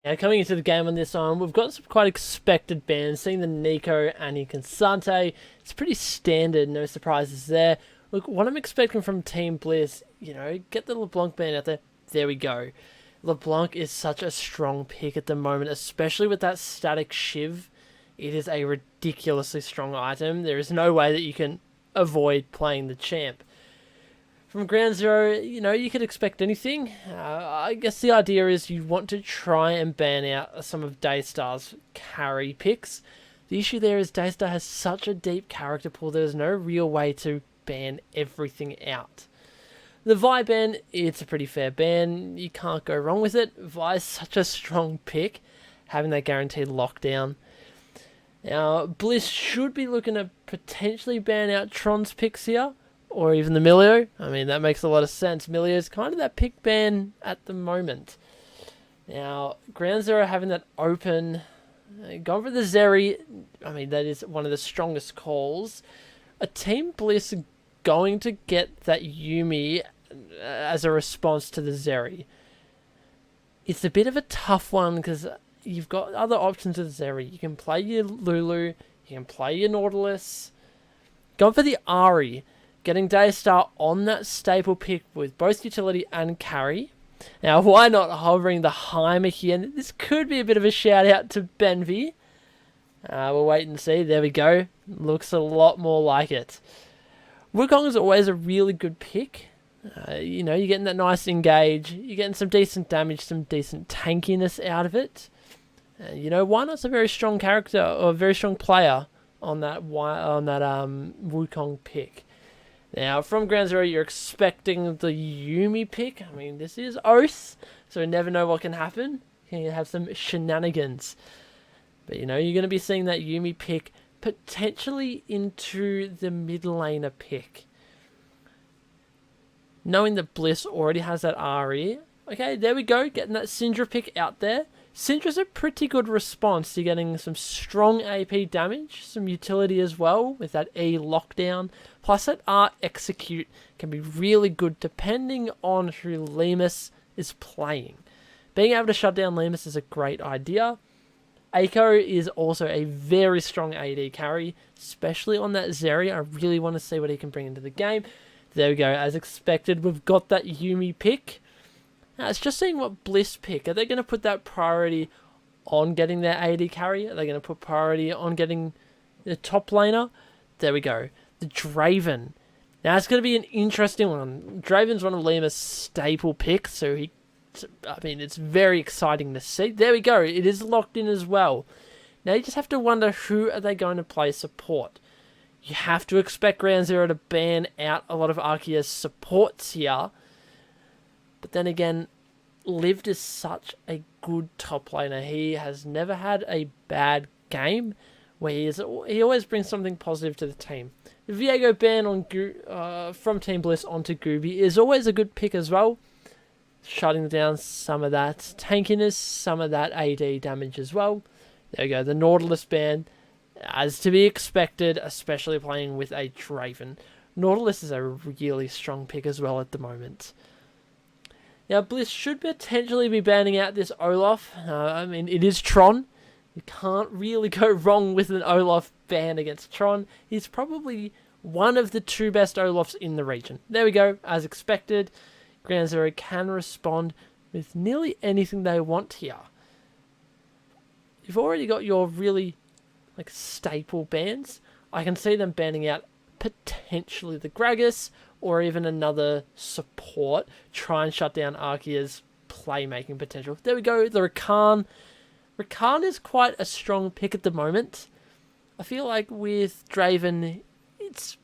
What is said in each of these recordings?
Now, coming into the game on this one, we've got some quite expected bans. Seeing the Nico, Annie, Consante, it's pretty standard, no surprises there. Look, what I'm expecting from Team Bliss, get the LeBlanc ban out there. There we go. LeBlanc is such a strong pick at the moment, especially with that static Shiv. It is a ridiculously strong item. There is no way that you can avoid playing the champ. From Ground Zero, you could expect anything. I guess the idea is you want to try and ban out some of Daystar's carry picks. The issue there is Daystar has such a deep character pool, there's no real way to ban everything out. The Vi ban, it's a pretty fair ban. You can't go wrong with it. Vi is such a strong pick, having that guaranteed lockdown. Now, Bliss should be looking to potentially ban out Tron's picks here, or even the Milio. I mean, that makes a lot of sense. Milio's kind of that pick ban at the moment. Now, Ground Zero having that open, gone for the Zeri. I mean, that is one of the strongest calls. A Team Bliss going to get that Yuumi as a response to the Zeri. It's a bit of a tough one because you've got other options with Zeri. You can play your Lulu, you can play your Nautilus. Going for the Ari, getting Daystar on that staple pick with both utility and carry. Now, why not hovering the Heimer here? And this could be a bit of a shout out to Benvi. We'll wait and see. There we go. Looks a lot more like it. Wukong is always a really good pick. You're getting that nice engage. You're getting some decent damage, some decent tankiness out of it. Why not a very strong character or a very strong player on that Wukong pick. Now, from Ground Zero, you're expecting the Yuumi pick. I mean, this is Oath, so you never know what can happen. You can have some shenanigans. But, you're going to be seeing that Yuumi pick potentially into the mid laner pick. Knowing that Bliss already has that Ari. Okay, there we go, getting that Syndra pick out there. Syndra's a pretty good response to getting some strong AP damage, some utility as well with that E lockdown. Plus that R execute can be really good depending on who Lemus is playing. Being able to shut down Lemus is a great idea. Echo is also a very strong AD carry, especially on that Zeri. I really want to see what he can bring into the game. There we go, as expected, we've got that Yuumi pick. Now, it's just seeing what Bliss pick. Are they going to put that priority on getting their AD carry? Are they going to put priority on getting the top laner? There we go. The Draven. Now, it's going to be an interesting one. Draven's one of Lima's staple picks, so it's very exciting to see. There we go. It is locked in as well. Now, you just have to wonder who are they going to play support. You have to expect Ground Zero to ban out a lot of Arceus supports here. But then again, Lived is such a good top laner. He has never had a bad game where he always brings something positive to the team. The Viego ban on from Team Bliss onto Gooby is always a good pick as well. Shutting down some of that tankiness, some of that AD damage as well. There we go, the Nautilus ban, as to be expected, especially playing with a Draven. Nautilus is a really strong pick as well at the moment. Now, Bliss should potentially be banning out this Olaf. It is Tron. You can't really go wrong with an Olaf ban against Tron. He's probably one of the two best Olafs in the region. There we go, as expected. Ground Zero can respond with nearly anything they want here. You've already got your really staple bans. I can see them banning out potentially the Gragas or even another support. Try and shut down Arceus' playmaking potential. There we go, the Rakan. Rakan is quite a strong pick at the moment. I feel like with Draven, it's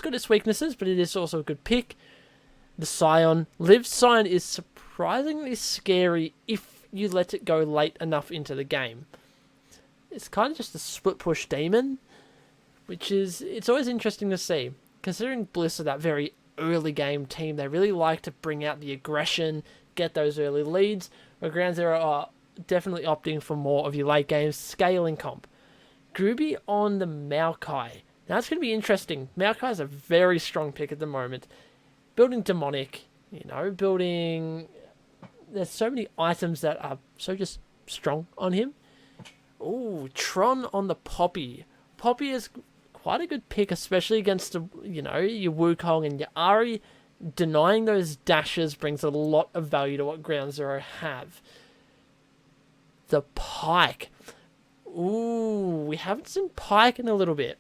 got its weaknesses, but it is also a good pick. The Scion. Liv's Scion is surprisingly scary if you let it go late enough into the game. It's kind of just a split push demon, it's always interesting to see. Considering Bliss are that very early game team, they really like to bring out the aggression, get those early leads, where Ground Zero are definitely opting for more of your late game scaling comp. Gooby on the Maokai. Now it's going to be interesting. Maokai is a very strong pick at the moment. Building Demonic, building there's so many items that are so just strong on him. Ooh, Tron on the Poppy. Poppy is quite a good pick, especially against the, your Wukong and your Ahri. Denying those dashes brings a lot of value to what Ground Zero have. The Pike. Ooh, we haven't seen Pike in a little bit.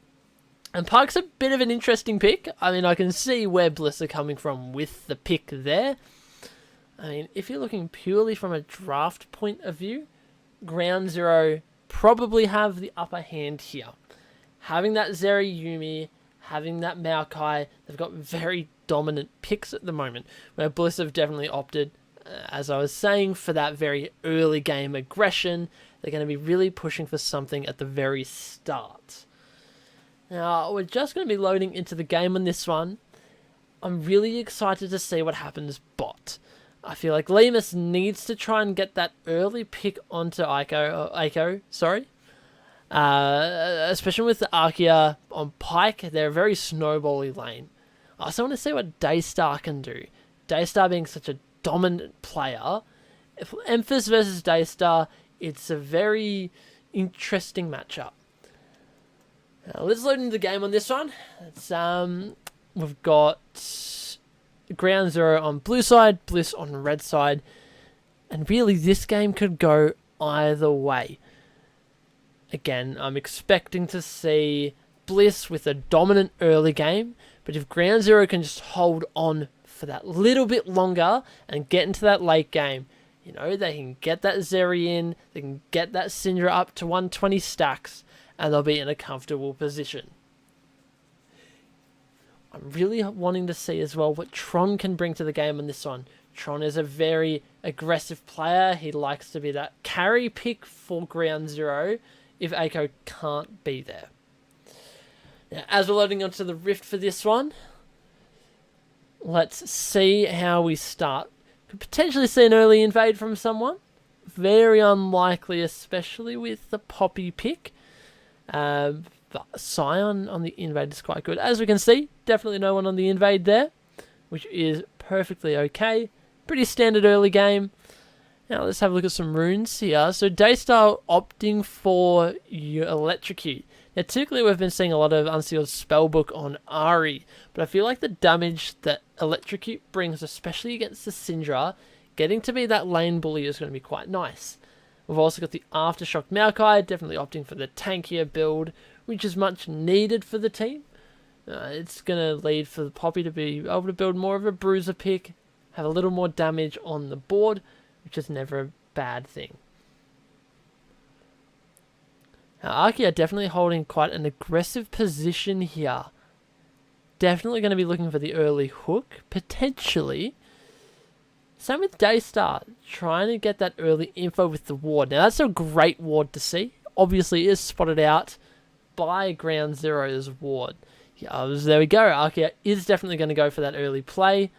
And Pike's a bit of an interesting pick. I mean, I can see where Bliss are coming from with the pick there. I mean, if you're looking purely from a draft point of view, Ground Zero probably have the upper hand here. Having that Zeri Yumi, having that Maokai, they've got very dominant picks at the moment, where Bliss have definitely opted, as I was saying, for that very early game aggression. They're going to be really pushing for something at the very start. Now, we're just going to be loading into the game on this one. I'm really excited to see what happens bot. I feel like Lemus needs to try and get that early pick onto Eiko, especially with the Archaea on Pike. They're a very snowbally lane. I also want to see what Daystar can do. Daystar being such a dominant player. If Emphas versus Daystar, it's a very interesting matchup. Now, let's load into the game on this one. We've got Ground Zero on blue side, Bliss on red side, and really this game could go either way. Again, I'm expecting to see Bliss with a dominant early game, but if Ground Zero can just hold on for that little bit longer and get into that late game, they can get that Zeri in, they can get that Syndra up to 120 stacks, and they'll be in a comfortable position. I'm really wanting to see as well what Tron can bring to the game on this one. Tron is a very aggressive player. He likes to be that carry pick for Ground Zero if Eiko can't be there. Now, as we're loading onto the Rift for this one, let's see how we start. Could potentially see an early invade from someone. Very unlikely, especially with the Poppy pick. But Scion on the invade is quite good. As we can see, definitely no one on the invade there, which is perfectly okay. Pretty standard early game. Now let's have a look at some runes here. So Daystar opting for your Electrocute. Now typically we've been seeing a lot of unsealed spellbook on Ahri, but I feel like the damage that Electrocute brings, especially against the Syndra, getting to be that lane bully is going to be quite nice. We've also got the Aftershock Maokai, definitely opting for the tankier build, which is much needed for the team. It's going to lead for the Poppy to be able to build more of a bruiser pick, have a little more damage on the board, which is never a bad thing. Now, Archaea definitely holding quite an aggressive position here. Definitely going to be looking for the early hook, potentially. Same with Daystar, trying to get that early info with the ward. Now, that's a great ward to see. Obviously, it is spotted out by Ground Zero's ward. Yeah, there we go. Archaea is definitely going to go for that early play.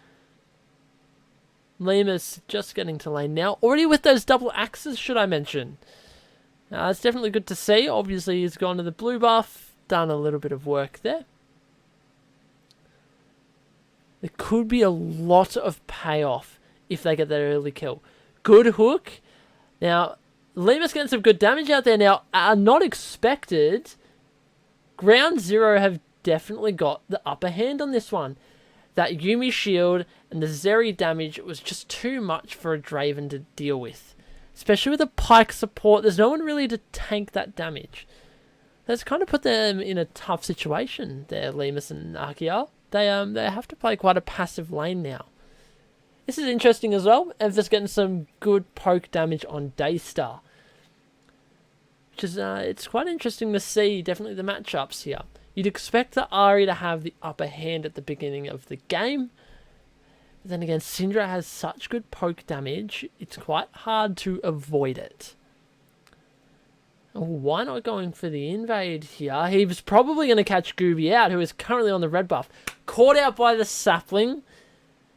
Lemus just getting to lane now. Already with those double axes, should I mention. It's definitely good to see. Obviously, he's gone to the blue buff. Done a little bit of work there. There could be a lot of payoff if they get that early kill. Good hook. Now, Lemus getting some good damage out there now. Are not expected. Ground Zero have definitely got the upper hand on this one. That Yumi shield and the Zeri damage was just too much for a Draven to deal with. Especially with a Pike support, there's no one really to tank that damage. That's kind of put them in a tough situation there, Lemus and Archaea. They have to play quite a passive lane now. This is interesting as well. Emphas getting some good poke damage on Daystar. Which is, it's quite interesting to see, definitely the matchups here. You'd expect the Ahri to have the upper hand at the beginning of the game. But then again, Syndra has such good poke damage, it's quite hard to avoid it. Why not going for the invade here? He was probably going to catch Gooby out, who is currently on the red buff. Caught out by the sapling.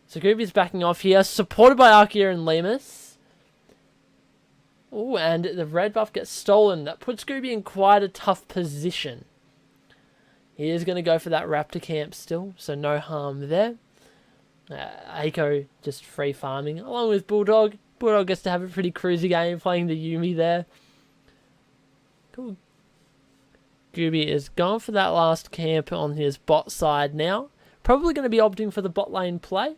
So Gooby's backing off here, supported by Archaea and Lemus. Oh, and the red buff gets stolen. That puts Gooby in quite a tough position. He is going to go for that raptor camp still, so no harm there. Eiko just free farming, along with Bulldog. Bulldog gets to have a pretty cruisy game playing the Yuumi there. Cool. Gooby is going for that last camp on his bot side now. Probably going to be opting for the bot lane play.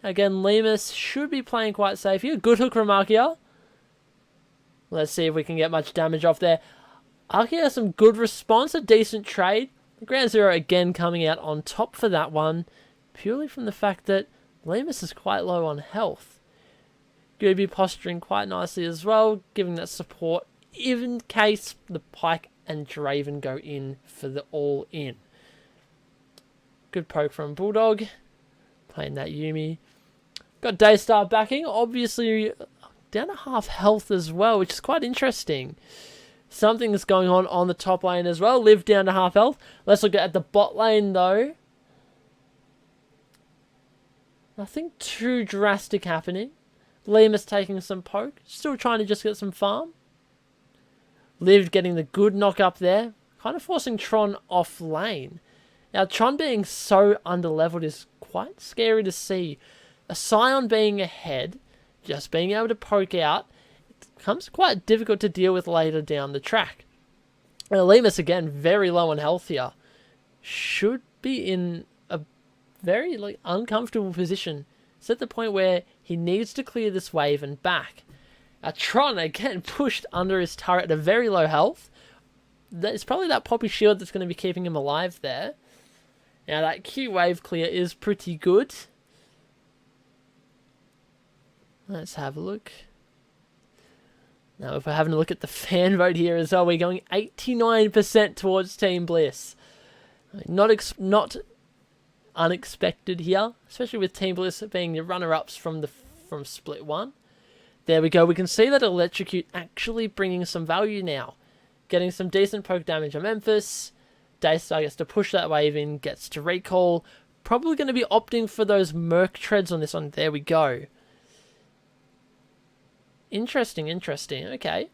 Again, Lemus should be playing quite safe here. Good hook from Arkia. Let's see if we can get much damage off there. Arkia has some good response, a decent trade. The Ground Zero again coming out on top for that one, purely from the fact that Lemus is quite low on health. Gooby posturing quite nicely as well, giving that support in case the Pyke and Draven go in for the all-in. Good poke from Bulldog. Playing that Yuumi. Got Daystar backing. Obviously down to half health as well, which is quite interesting. Something's going on the top lane as well. Liv down to half health. Let's look at the bot lane though. Nothing too drastic happening. Lemus taking some poke. Still trying to just get some farm. Liv getting the good knock up there. Kind of forcing Tron off lane. Now, Tron being so underleveled is quite scary to see. A Scion being ahead, just being able to poke out, it becomes quite difficult to deal with later down the track. Lemus, again, very low on health here. Should be in a very uncomfortable position. It's at the point where he needs to clear this wave and back. Tron, again, pushed under his turret at a very low health. It's probably that Poppy Shield that's going to be keeping him alive there. Now, that Q wave clear is pretty good. Let's have a look. Now, if we're having a look at the fan vote here as well, we're going 89% towards Team Bliss. Not unexpected here, especially with Team Bliss being the runner-ups from Split 1. There we go. We can see that Electrocute actually bringing some value now. Getting some decent poke damage on Memphis. Daystar gets to push that wave in, gets to recall. Probably going to be opting for those Merc treads on this one. There we go. Interesting. Okay.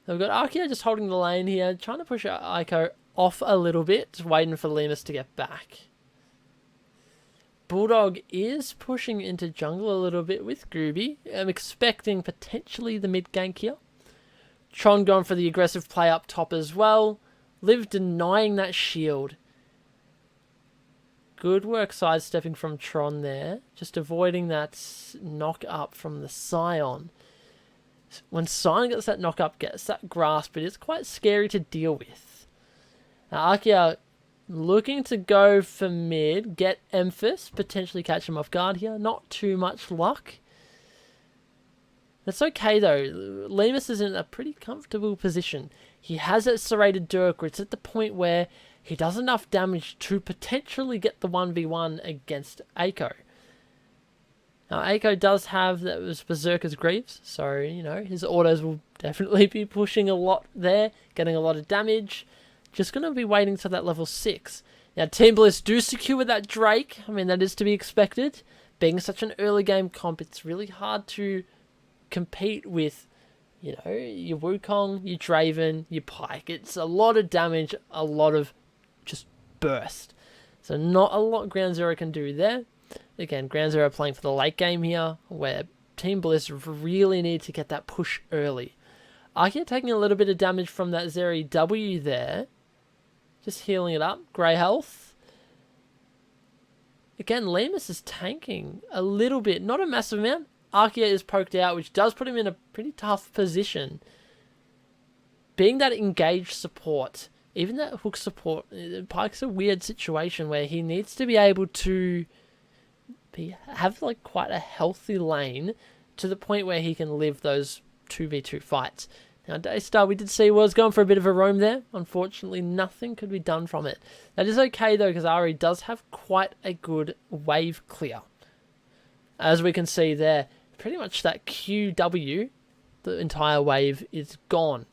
So we've got Arkia just holding the lane here, trying to push Aiko off a little bit, just waiting for Lemus to get back. Bulldog is pushing into jungle a little bit with Gooby. I'm expecting potentially the mid gank here. Tron going for the aggressive play up top as well. Liv denying that shield. Good work sidestepping from Tron there. Just avoiding that knock up from the Scion. When Scion gets that knock up, gets that grasp, it is quite scary to deal with. Now Arkia looking to go for mid, get Emphas, potentially catch him off guard here. Not too much luck. That's okay though. Lemus is in a pretty comfortable position. He has that serrated Dirk, where it's at the point where he does enough damage to potentially get the 1v1 against Aiko. Now Aiko does have those Berserker's Greaves, so his autos will definitely be pushing a lot there, getting a lot of damage. Just going to be waiting till that level 6. Now, Team Bliss do secure that Drake. I mean, that is to be expected. Being such an early game comp, it's really hard to compete with, your Wukong, your Draven, your Pyke. It's a lot of damage, a lot of just burst. So not a lot Ground Zero can do there. Again, Ground Zero playing for the late game here, where Team Bliss really need to get that push early. Arkia taking a little bit of damage from that Zeri W there. Just healing it up. Grey health. Again, Lemus is tanking a little bit. Not a massive amount. Arkia is poked out, which does put him in a pretty tough position. Being that engaged support, even that hook support, Pyke's a weird situation where he needs to be able to have quite a healthy lane to the point where he can live those 2v2 fights. Now, Daystar, we did see was going for a bit of a roam there. Unfortunately, nothing could be done from it. That is okay, though, because Ari does have quite a good wave clear. As we can see there, pretty much that QW, the entire wave, is gone.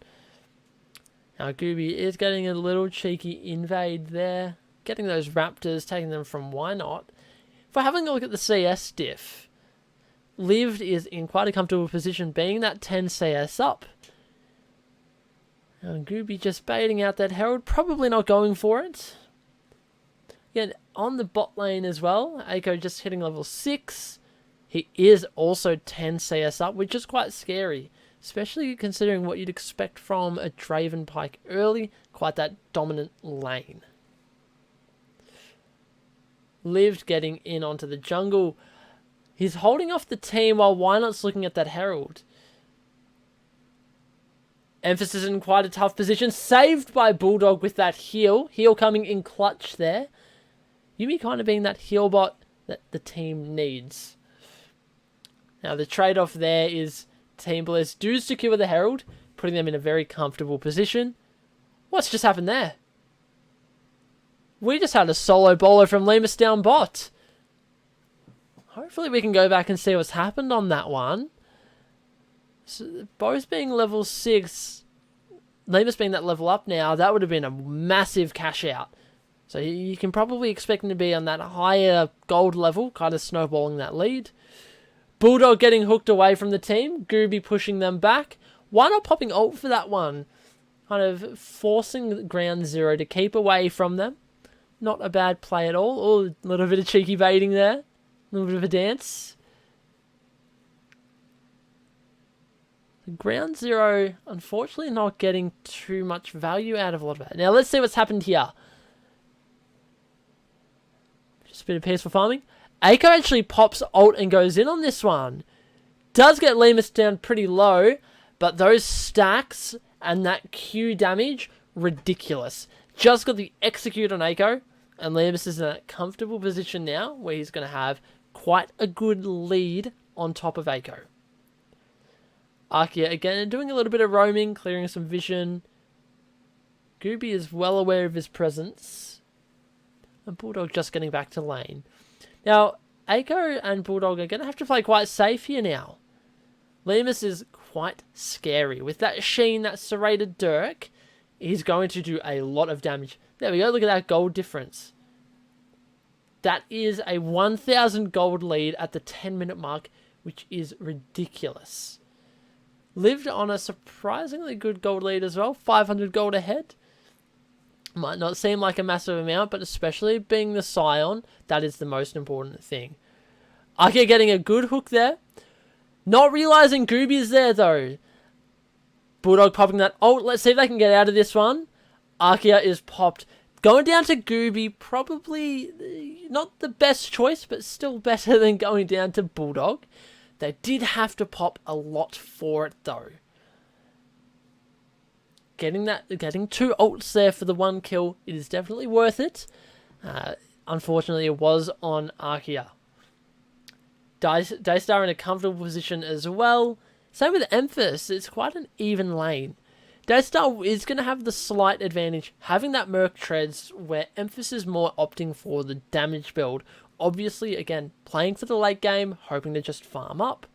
Now, Gooby is getting a little cheeky invade there. Getting those Raptors, taking them from Why Not. If we're having a look at the CS diff, Liv is in quite a comfortable position, being that 10 CS up. And Gooby just baiting out that Herald, probably not going for it. Again, on the bot lane as well, ahhhhhh just hitting level 6. He is also 10 CS up, which is quite scary, especially considering what you'd expect from a Draven Pike early, quite that dominant lane. Lived getting in onto the jungle. He's holding off the team while Wynot's looking at that Herald. Emphasis in quite a tough position. Saved by Bulldog with that heal. Heal coming in clutch there. Yuumi kind of being that heal bot that the team needs. Now the trade-off there is Team Bliss do secure the Herald, putting them in a very comfortable position. What's just happened there? We just had a solo bowler from Lemus down bot. Hopefully we can go back and see what's happened on that one. So both being level 6, Lemus being that level up now, that would have been a massive cash out. So you can probably expect him to be on that higher gold level, kind of snowballing that lead. Bulldog getting hooked away from the team, Gooby pushing them back. Why not popping ult for that one? Kind of forcing Ground Zero to keep away from them. Not a bad play at all. Oh, a little bit of cheeky baiting there. A little bit of a dance. Ground Zero, unfortunately, not getting too much value out of a lot of it. Now, let's see what's happened here. Just a bit of peaceful farming. ahhhhhh actually pops ult and goes in on this one. Does get Lemus down pretty low, but those stacks and that Q damage, ridiculous. Just got the execute on ahhhhh, and Lemus is in a comfortable position now where he's going to have quite a good lead on top of ahhhhh. Arkia again doing a little bit of roaming, clearing some vision. Gooby is well aware of his presence. And Bulldog just getting back to lane. Now, ahhhhh and Bulldog are going to have to play quite safe here now. Lemus is quite scary. With that Sheen, that serrated Dirk, he's going to do a lot of damage. There we go, look at that gold difference. That is a 1,000 gold lead at the 10-minute mark, which is ridiculous. Lived on a surprisingly good gold lead as well, 500 gold ahead. Might not seem like a massive amount, but especially being the Scion, that is the most important thing. Arkia getting a good hook there. Not realizing Gooby is there though. Bulldog popping that ult. Let's see if they can get out of this one. Arkia is popped. Going down to Gooby, probably not the best choice, but still better than going down to Bulldog. They did have to pop a lot for it though. Getting 2 ults there for the 1 kill, it is definitely worth it. Unfortunately, it was on Arkia. Daystar in a comfortable position as well. Same with Emphas, it's quite an even lane. Daystar is going to have the slight advantage, having that Merc Treads, where Emphas is more opting for the damage build. Obviously, again, playing for the late game, hoping to just farm up.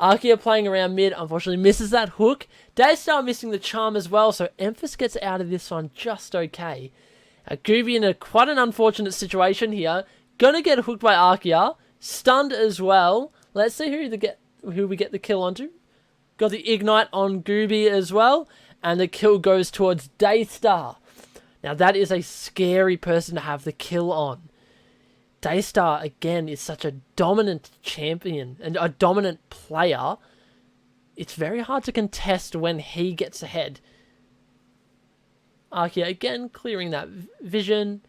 Arkia playing around mid, unfortunately misses that hook. Daystar missing the charm as well, so Emphas gets out of this one just okay. Gooby in quite an unfortunate situation here. Gonna get hooked by Arkia. Stunned as well. Let's see who we get the kill onto. Got the Ignite on Gooby as well. And the kill goes towards Daystar. Now that is a scary person to have the kill on. Daystar, again, is such a dominant champion and a dominant player. It's very hard to contest when he gets ahead. Arkia, again, clearing that vision.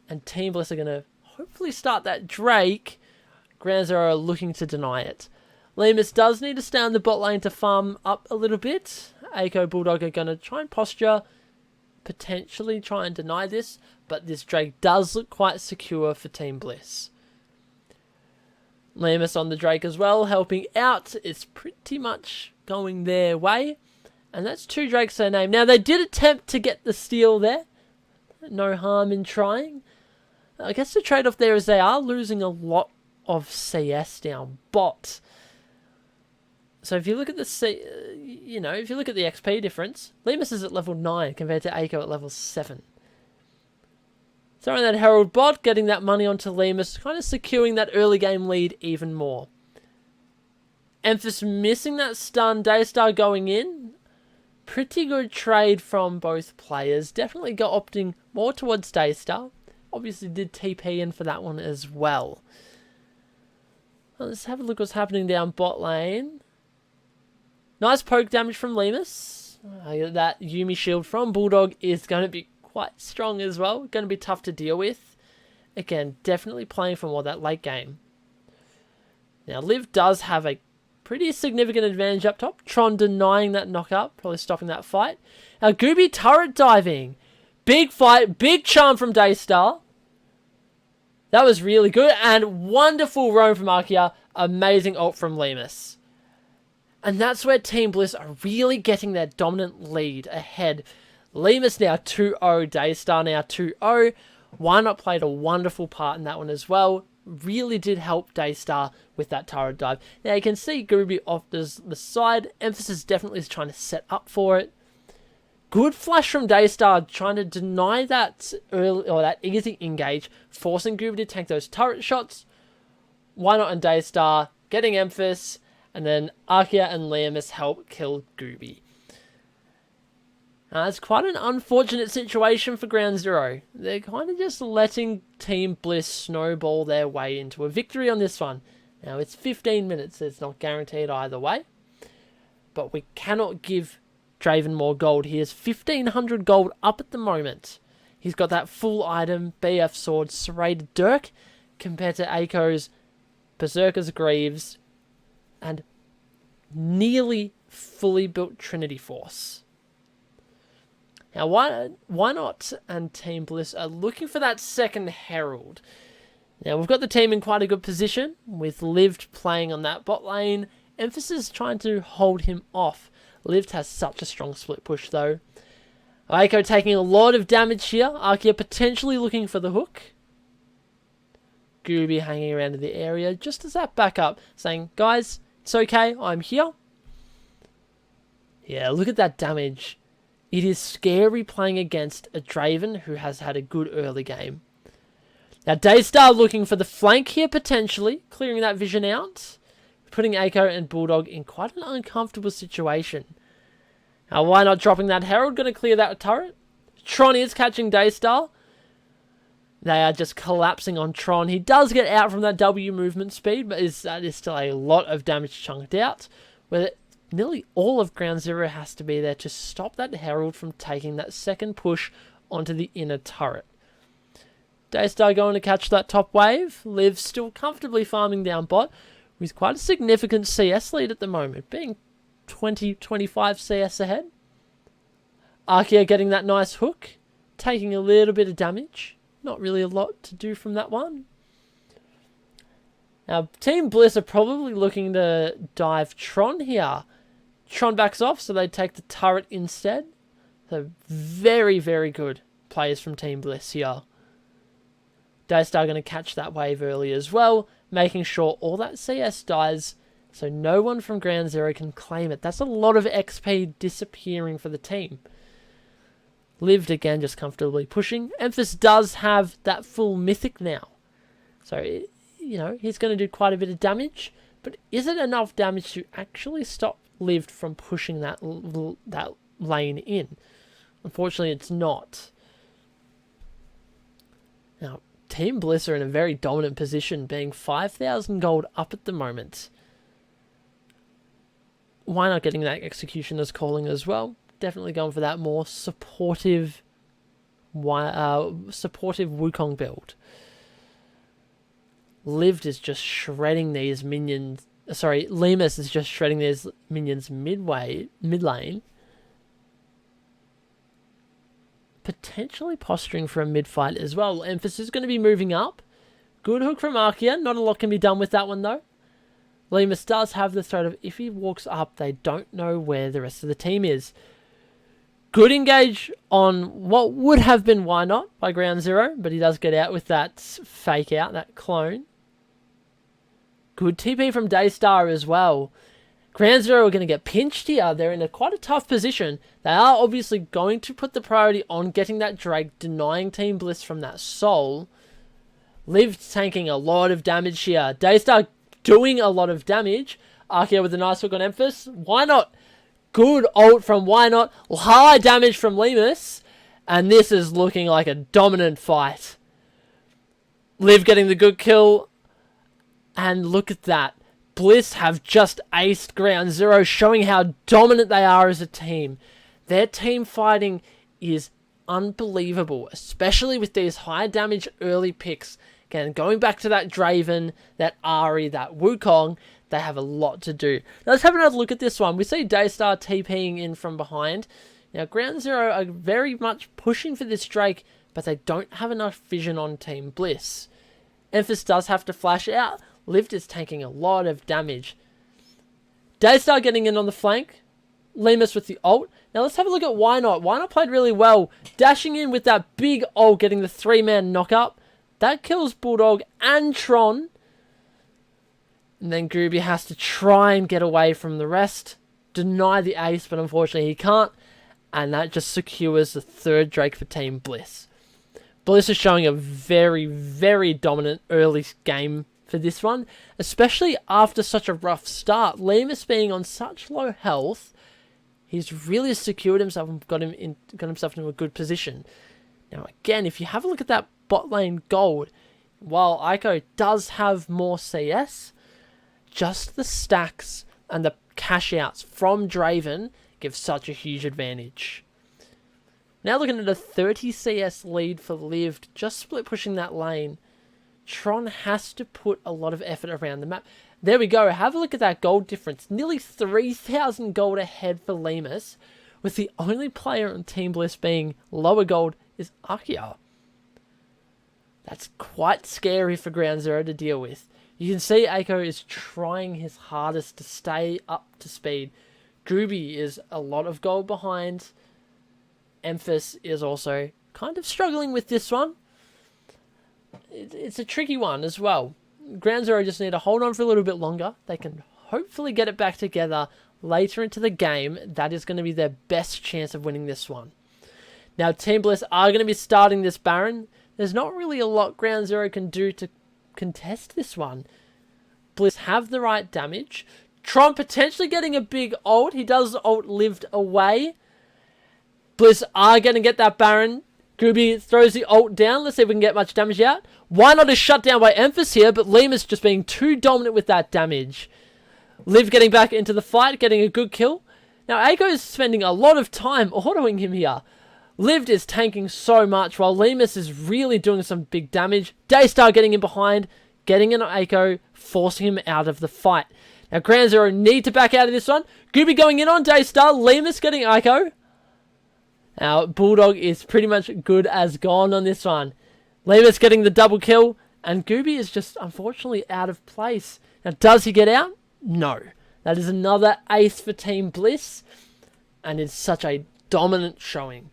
And Team Bliss are going to hopefully start that Drake. Ground Zero are looking to deny it. Lemus does need to stay on the bot lane to farm up a little bit. ahhhhh, Bulldog are going to try and posture. Potentially try and deny this, but this Drake does look quite secure for Team Bliss. Lemus on the Drake as well, helping out. It's pretty much going their way. And that's 2 Drakes their name. Now, they did attempt to get the steal there. No harm in trying. I guess the trade-off there is they are losing a lot of CS down bot. So if you look at the if you look at the XP difference, Lemus is at level 9 compared to ahhhhh at level 7. Throwing that Herald bot, getting that money onto Lemus, kind of securing that early game lead even more. Emphas missing that stun, Daystar going in. Pretty good trade from both players. Definitely opting more towards Daystar. obviously did TP in for that one as well. Let's have a look what's happening down bot lane. Nice poke damage from Lemus. That Yuumi shield from Bulldog is going to be quite strong as well. Going to be tough to deal with. Again, definitely playing for more that late game. Now, Liv does have a pretty significant advantage up top. Tron denying that knockup, probably stopping that fight. Now, Gooby turret diving. Big fight, big charm from Daystar. That was really good, and wonderful roam from Arkia. Amazing ult from Lemus. And that's where Team Bliss are really getting their dominant lead ahead. Lemus now 2-0, Daystar now 2-0. Why Not played a wonderful part in that one as well. Really did help Daystar with that turret dive. Now you can see Gooby off the side. Emphasis definitely is trying to set up for it. Good flash from Daystar, trying to deny that early or that easy engage, forcing Gooby to tank those turret shots. Why Not and Daystar getting Emphasis, and then Arkia and Lemus help kill Gooby. It's quite an unfortunate situation for Ground Zero. They're kind of just letting Team Bliss snowball their way into a victory on this one. Now, it's 15 minutes. So it's not guaranteed either way. But we cannot give Draven more gold. He has 1,500 gold up at the moment. He's got that full item, BF Sword, Serrated Dirk, compared to Aiko's Berserker's Greaves, and nearly fully built Trinity Force. Now, why not and Team Bliss are looking for that second Herald. Now, we've got the team in quite a good position, with Lived playing on that bot lane. Emphasis trying to hold him off. Lived has such a strong split push, though. Aiko taking a lot of damage here. Arkia potentially looking for the hook. Gooby hanging around in the area, just as that backup, saying, guys, it's okay, I'm here. Yeah, look at that damage. It is scary playing against a Draven who has had a good early game. Now, Daystar looking for the flank here, potentially, clearing that vision out, putting Aiko and Bulldog in quite an uncomfortable situation. Now, why not dropping that Herald? Going to clear that turret. Tron is catching Daystar. They are just collapsing on Tron. He does get out from that W movement speed, but that is still a lot of damage chunked out, where nearly all of Ground Zero has to be there to stop that Herald from taking that second push onto the inner turret. Daystar going to catch that top wave. Liv still comfortably farming down bot with quite a significant CS lead at the moment, being 20-25 CS ahead. Arkia getting that nice hook, taking a little bit of damage. Not really a lot to do from that one. Now, Team Bliss are probably looking to dive Tron here. Tron backs off, so they take the turret instead. So, very, very good players from Team Bliss here. Daystar going to catch that wave early as well, making sure all that CS dies, so no one from Ground Zero can claim it. That's a lot of XP disappearing for the team. Lived again, just comfortably pushing. Emphasis does have that full mythic now. So, you know, he's going to do quite a bit of damage. But is it enough damage to actually stop Lived from pushing that lane in? Unfortunately, it's not. Now, Team Bliss are in a very dominant position, being 5,000 gold up at the moment. Why not getting that Executioner's Calling as well? Definitely going for that more supportive Wukong build. Lived is just shredding these minions. Sorry, Lemus is just shredding these minions mid lane. Potentially posturing for a mid fight as well. Emphasis is going to be moving up. Good hook from Arkia. Not a lot can be done with that one though. Lemus does have the threat of if he walks up, they don't know where the rest of the team is. Good engage on what would have been Why Not by Ground Zero, but he does get out with that fake out, that clone. Good TP from Daystar as well. Ground Zero are going to get pinched here. They're in quite a tough position. They are obviously going to put the priority on getting that Drake, denying Team Bliss from that soul. Liv tanking a lot of damage here. Daystar doing a lot of damage. Arkia with a nice hook on Emphasis. Why Not? Good ult from Why Not. High damage from Lemus. And this is looking like a dominant fight. Liv getting the good kill. And look at that. Bliss have just aced Ground Zero, showing how dominant they are as a team. Their team fighting is unbelievable, especially with these high damage early picks. Again, going back to that Draven, that Ahri, that Wukong, they have a lot to do. Now let's have another look at this one. We see Daystar TPing in from behind. Now Ground Zero are very much pushing for this Drake, but they don't have enough vision on Team Bliss. Emphas does have to flash out. Lift is taking a lot of damage. Daystar getting in on the flank. Lemus with the ult. Now let's have a look at Why Not. Why Not played really well. Dashing in with that big ult, getting the 3-man knock-up. That kills Bulldog and Tron. And then Gooby has to try and get away from the rest. Deny the ace, but unfortunately he can't. And that just secures the third Drake for Team Bliss. Bliss is showing a very, very dominant early game for this one, especially after such a rough start. Lemus being on such low health, he's really secured himself and got himself into a good position. Now again, if you have a look at that bot lane gold, while Ico does have more CS, just the stacks and the cash outs from Draven give such a huge advantage. Now looking at a 30 CS lead for Liv, just split pushing that lane. Tron has to put a lot of effort around the map. There we go. Have a look at that gold difference. Nearly 3,000 gold ahead for Lemus, with the only player on Team Bliss being lower gold is ahhhhhhh. That's quite scary for Ground Zero to deal with. You can see Aiko is trying his hardest to stay up to speed. Gooby is a lot of gold behind. Emphas is also kind of struggling with this one. It's a tricky one as well. Ground Zero just need to hold on for a little bit longer. They can hopefully get it back together later into the game. That is going to be their best chance of winning this one. Now, Team Bliss are going to be starting this Baron. There's not really a lot Ground Zero can do to contest this one. Bliss have the right damage. Tron potentially getting a big ult. He does ult lived away. Bliss are going to get that Baron. Gooby throws the ult down. Let's see if we can get much damage out. Why Not is shut down by Emphas here, but Lemus just being too dominant with that damage. Liv getting back into the fight, getting a good kill. Now, Aiko is spending a lot of time autoing him here. Liv is tanking so much, while Lemus is really doing some big damage. Daystar getting in behind, getting in on Aiko, forcing him out of the fight. Now, Ground Zero need to back out of this one. Gooby going in on Daystar, Lemus getting Aiko. Now, Bulldog is pretty much good as gone on this one. Lemus getting the double kill, and Gooby is just unfortunately out of place. Now, does he get out? No. That is another ace for Team Bliss, and it's such a dominant showing.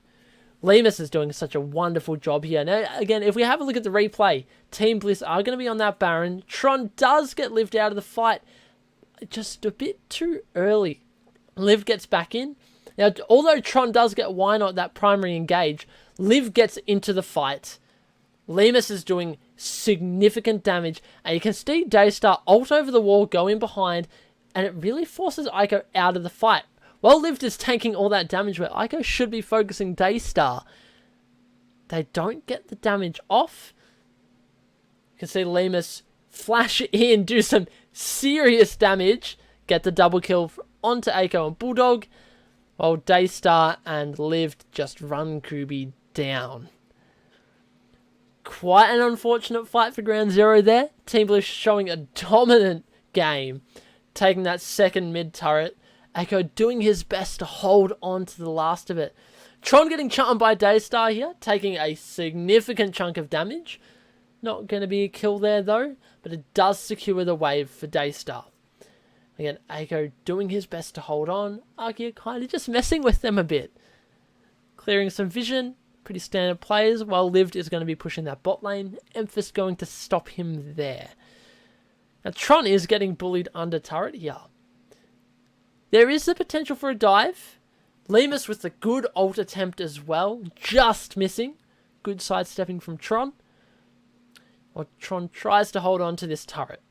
Lemus is doing such a wonderful job here. Now, again, if we have a look at the replay, Team Bliss are going to be on that Baron. Tron does get Lived out of the fight, just a bit too early. Liv gets back in. Now, although Tron does get Why Not that primary engage, Liv gets into the fight. Lemus is doing significant damage, and you can see Daystar ult over the wall, go in behind, and it really forces Aiko out of the fight. While Liv is tanking all that damage where Aiko should be focusing Daystar, they don't get the damage off. You can see Lemus flash in, do some serious damage, get the double kill onto Aiko and Bulldog, while Daystar and Liv just run Kubi down. Quite an unfortunate fight for Ground Zero there. Team Blue showing a dominant game, taking that second mid turret. Aiko doing his best to hold on to the last of it. Tron getting charmed by Daystar here, taking a significant chunk of damage. Not going to be a kill there though, but it does secure the wave for Daystar. Again, Aiko doing his best to hold on. Arkia kind of just messing with them a bit. Clearing some vision. Pretty standard players, while Lived is going to be pushing that bot lane. Emphas going to stop him there. Now, Tron is getting bullied under turret here. There is the potential for a dive. Lemus with a good ult attempt as well. Just missing. Good sidestepping from Tron. While Tron tries to hold on to this turret.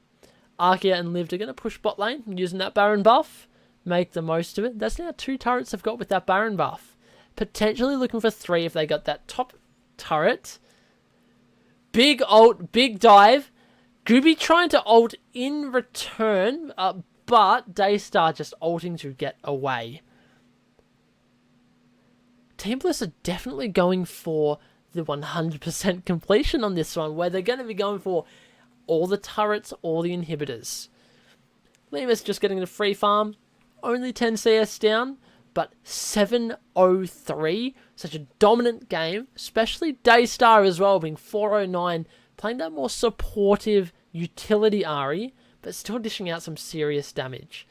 Arkia and Lived are going to push bot lane using that Baron buff. Make the most of it. That's now 2 turrets they've got with that Baron buff. Potentially looking for 3 if they got that top turret. Big ult, big dive. Gooby trying to ult in return, but Daystar just ulting to get away. Team Bliss are definitely going for the 100% completion on this one, where they're going to be going for all the turrets, all the inhibitors. Lemus just getting the free farm, only 10 CS down, but 703, such a dominant game, especially Daystar as well, being 409, playing that more supportive utility Ahri, but still dishing out some serious damage.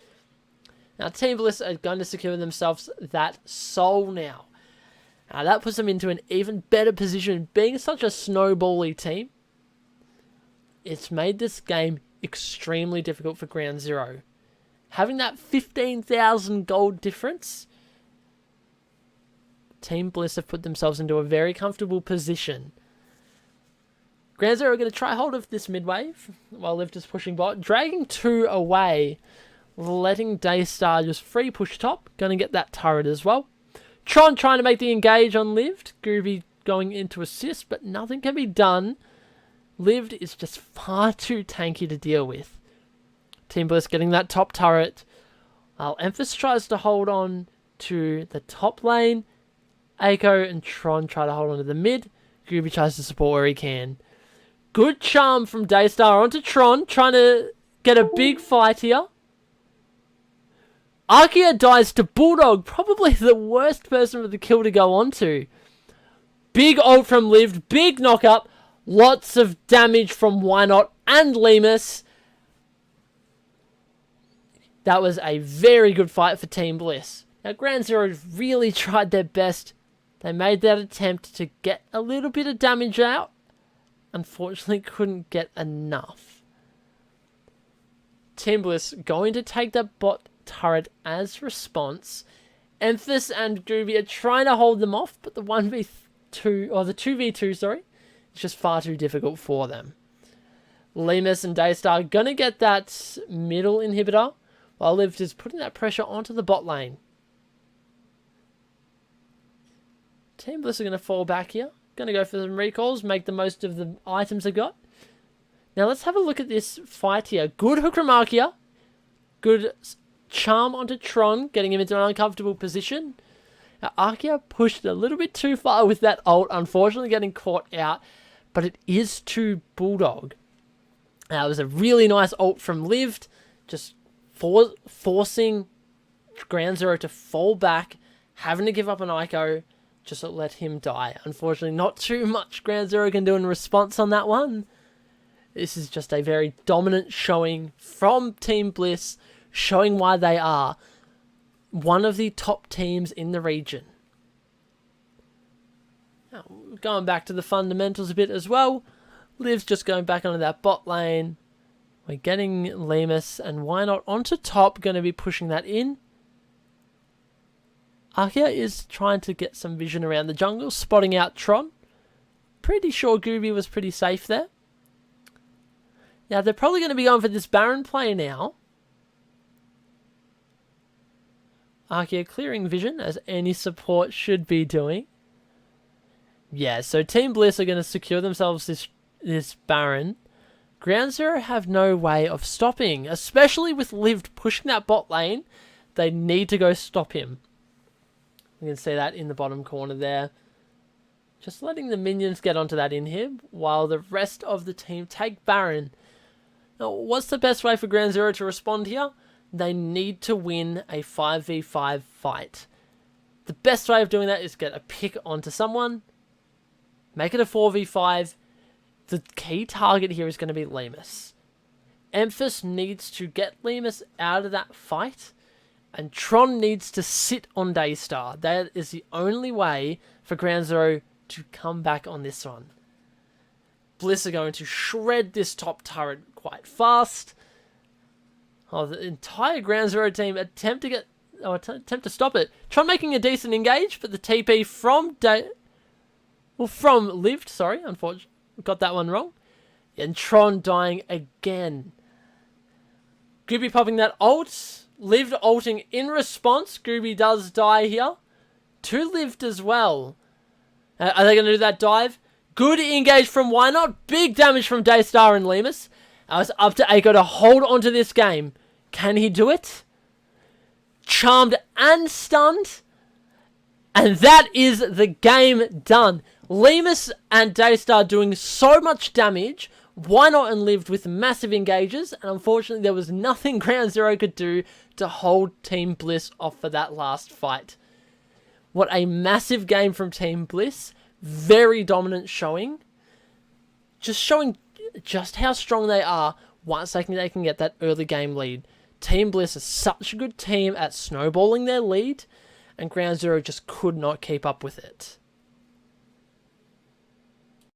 Now, Team Bliss are going to secure themselves that soul now. Now, that puts them into an even better position. Being such a snowbally team, it's made this game extremely difficult for Ground Zero. Having that 15,000 gold difference, Team Bliss have put themselves into a very comfortable position. Ground Zero are going to try hold of this mid wave while Lift is pushing bot, dragging 2 away, letting Daystar just free push top. Going to get that turret as well. Tron trying to make the engage on Lived. Groovy going into assist, but nothing can be done. Lived is just far too tanky to deal with. Team Bliss getting that top turret. While Emphas tries to hold on to the top lane. Aiko and Tron try to hold on to the mid. Groovy tries to support where he can. Good charm from Daystar onto Tron, trying to get a big fight here. Arkia dies to Bulldog, probably the worst person for the kill to go on to. Big ult from Lived, big knock up, lots of damage from Why Not and Lemus. That was a very good fight for Team Bliss. Now, Ground Zero really tried their best. They made that attempt to get a little bit of damage out. Unfortunately, couldn't get enough. Team Bliss going to take that bot turret as response. Emphas and Groovy are trying to hold them off, but the 1v2, or the 2v2, sorry, is just far too difficult for them. Lemus and Daystar gonna get that middle inhibitor, while Lift is putting that pressure onto the bot lane. Team Bliss are gonna fall back here. Gonna go for some recalls, make the most of the items they got. Now let's have a look at this fight here. Good hook from Arkia. Good charm onto Tron, getting him into an uncomfortable position. Now, Arkia pushed a little bit too far with that ult, unfortunately getting caught out, but it is to Bulldog. Now, it was a really nice ult from Lived, just forcing Ground Zero to fall back, having to give up an Ico, just to let him die. Unfortunately, not too much Ground Zero can do in response on that one. This is just a very dominant showing from Team Bliss, showing why they are one of the top teams in the region. Now, going back to the fundamentals a bit as well. Liv's just going back onto that bot lane. We're getting Lemus and Why Not onto top, going to be pushing that in. Arkia is trying to get some vision around the jungle, spotting out Tron. Pretty sure Gooby was pretty safe there. Now, they're probably going to be going for this Baron play now. Arkia clearing vision, as any support should be doing. Yeah, so Team Bliss are going to secure themselves this Baron. Ground Zero have no way of stopping, especially with Lived pushing that bot lane. They need to go stop him. You can see that in the bottom corner there. Just letting the minions get onto that inhib, while the rest of the team take Baron. Now, what's the best way for Ground Zero to respond here? They need to win a 5v5 fight. The best way of doing that is get a pick onto someone, make it a 4v5. The key target here is going to be Lemus. Emphas needs to get Lemus out of that fight, and Tron needs to sit on Daystar. That is the only way for Ground Zero to come back on this one. Bliss are going to shred this top turret quite fast. Oh, the entire Ground Zero team attempt to stop it. Tron making a decent engage, but the TP from Lived, sorry, unfortunately, got that one wrong. And Tron dying again. Gooby popping that ult. Lived ulting in response. Gooby does die here. To Lived as well. Are they going to do that dive? Good engage from Why Not. Big damage from Daystar and Lemus. It's up to Aiko to hold onto this game. Can he do it? Charmed and stunned. And that is the game done. Lemus and Daystar doing so much damage. Why Not and lived with massive engages. And unfortunately, there was nothing Ground Zero could do to hold Team Bliss off for that last fight. What a massive game from Team Bliss. Very dominant showing. Just showing just how strong they are once they can get that early game lead. Team Bliss is such a good team at snowballing their lead, and Ground Zero just could not keep up with it.